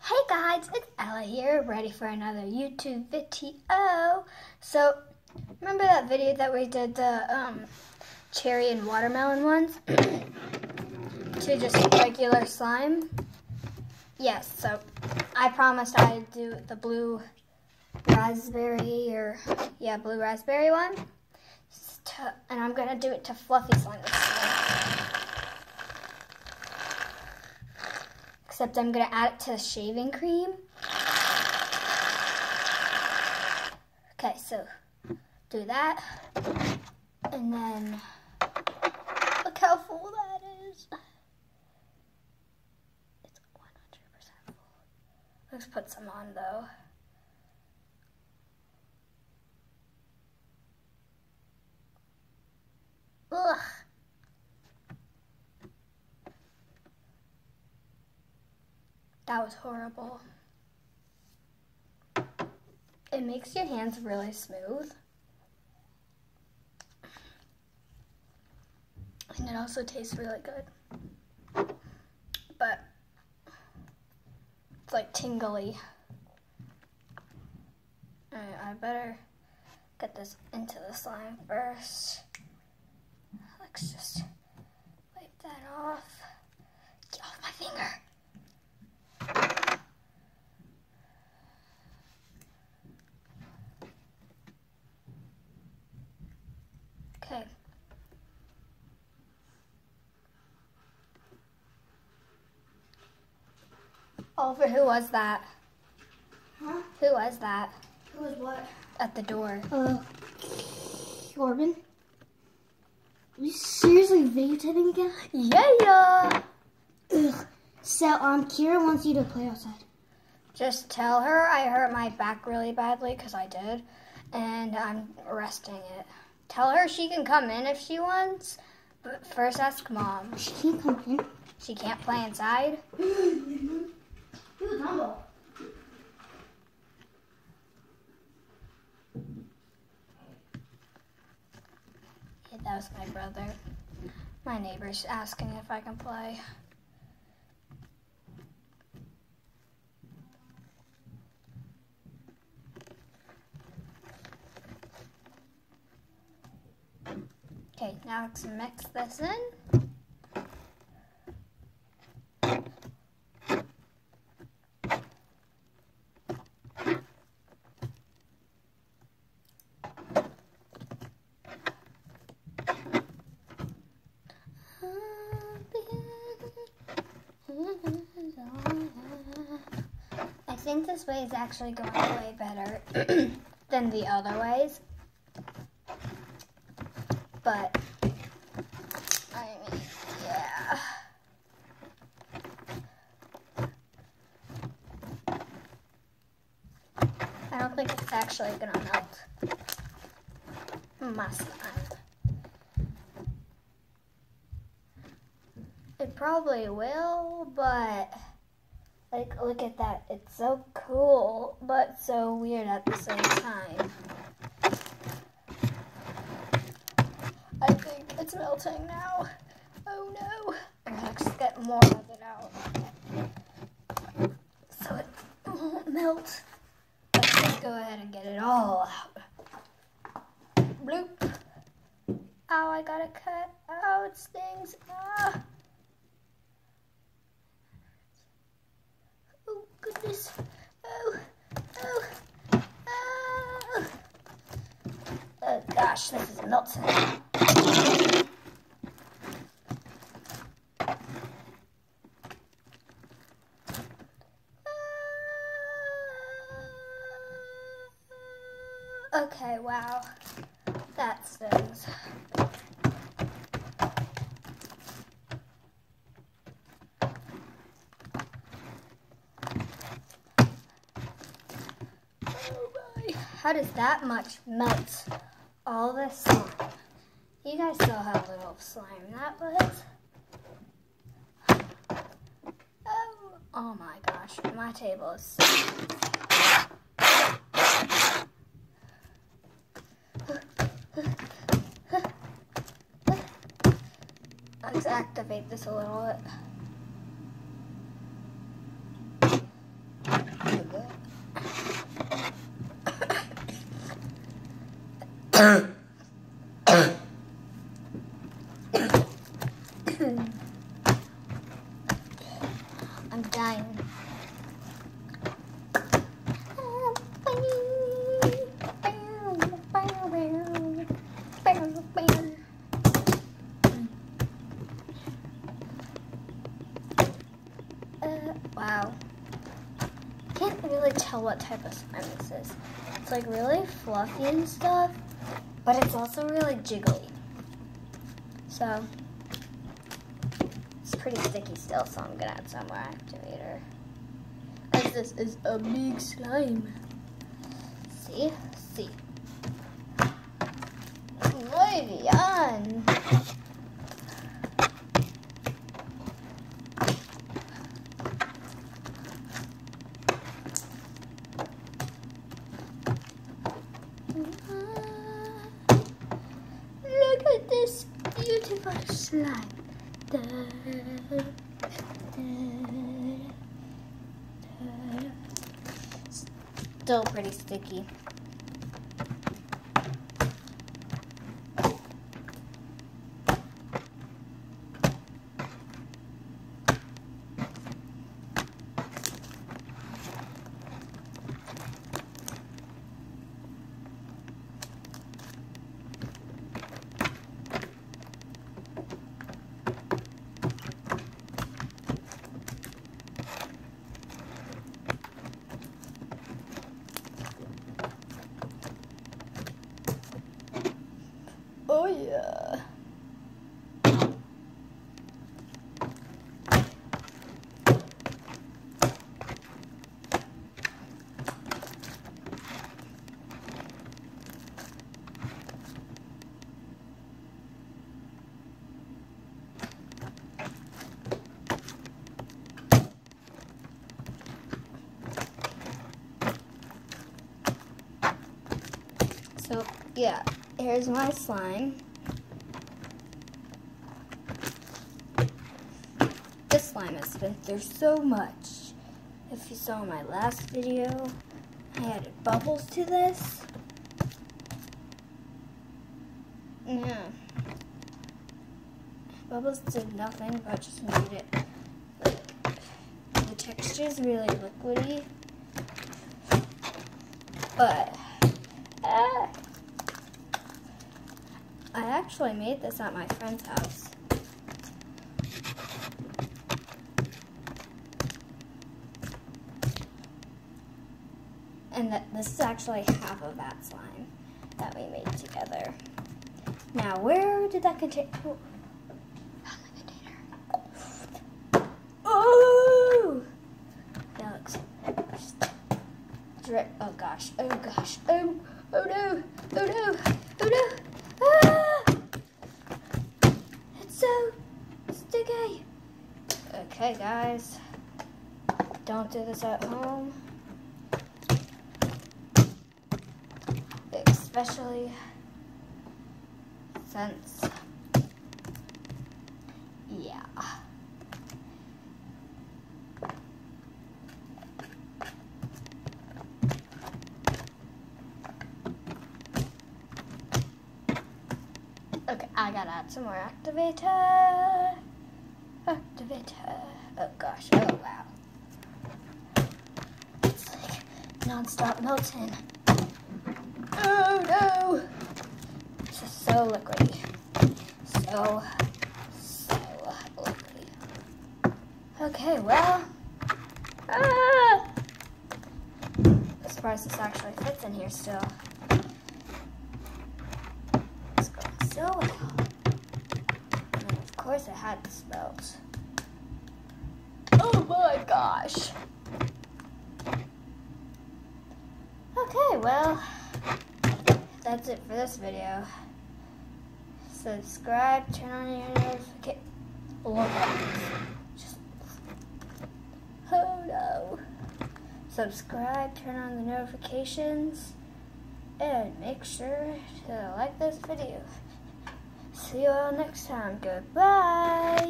Hey guys, it's Ella here, ready for another YouTube video. So, remember that video that we did the cherry and watermelon ones? To just regular slime? Yes, so I promised I'd do the blue raspberry blue raspberry one. And I'm going to do it to fluffy slime this time. Except I'm going to add it to the shaving cream. Okay, so do that. And then look how full that is. It's 100% full. Let's put some on though. Ugh. That was horrible. It makes your hands really smooth. And it also tastes really good. But it's like tingly. Alright, I better get this into the slime first. Let's just wipe that off. Get off my finger. Okay. Oliver, who was that? Huh? Who was that? Who was what? At the door. Corbin? Are you seriously videotaping again? Yeah. Ugh. So, Kira wants you to play outside. Just tell her I hurt my back really badly, because I did, and I'm resting it. Tell her she can come in if she wants, but first ask Mom. She can't come in. She can't play inside? Who's Dumbo? Yeah, that was my brother. My neighbor's asking if I can play. Okay, now let's mix this in. I think this way is actually going way better than the other ways. But, I mean, yeah. I don't think it's actually going to melt my slime. It probably will, but, like, look at that. It's so cool, but so weird at the same time. I think it's melting now. Oh no. Let's get more of it out. So it won't melt. Let's just go ahead and get it all out. Bloop. Ow, I got a cut. Ow, it stings. Ah. Oh, goodness. Oh. Oh, gosh, this is melting. Okay, wow. That stings. Oh boy. How does that much melt all this slime? You guys saw how little slime that was. Oh my gosh, my table is so let's activate this a little bit. I'm dying. Wow. Can't really tell what type of slime this is. It's like really fluffy and stuff, but it's also really jiggly. So it's pretty sticky still, so I'm gonna add some more activator. Because this is a big slime. See? See. Muy bien. Look at this beautiful slime. Still pretty sticky. Oh yeah. So yeah, here's my slime. This slime has been through so much. If you saw my last video, I added bubbles to this. Yeah. Bubbles did nothing but just made it, like, the texture is really liquidy. But I actually made this at my friend's house. And this is actually half of that slime that we made together. Now, where did that container? Oh, found the container. Oh! That looks drip. Oh gosh. Oh gosh. Oh no. Oh no. Oh no. Ah! It's so sticky. Okay, guys. Don't do this at home. Especially since, yeah. Okay, I gotta add some more activator. Activator. Oh gosh, oh wow. It's like non-stop melting. Oh no! This is so liquidy. So liquidy. Okay, well. I'm surprised this actually fits in here still. It's going so well. And of course it had to smelt. Oh my gosh. Okay, well. That's it for this video. Subscribe, turn on your notifications. Oh no. Subscribe, turn on the notifications, and make sure to like this video. See you all next time. Goodbye.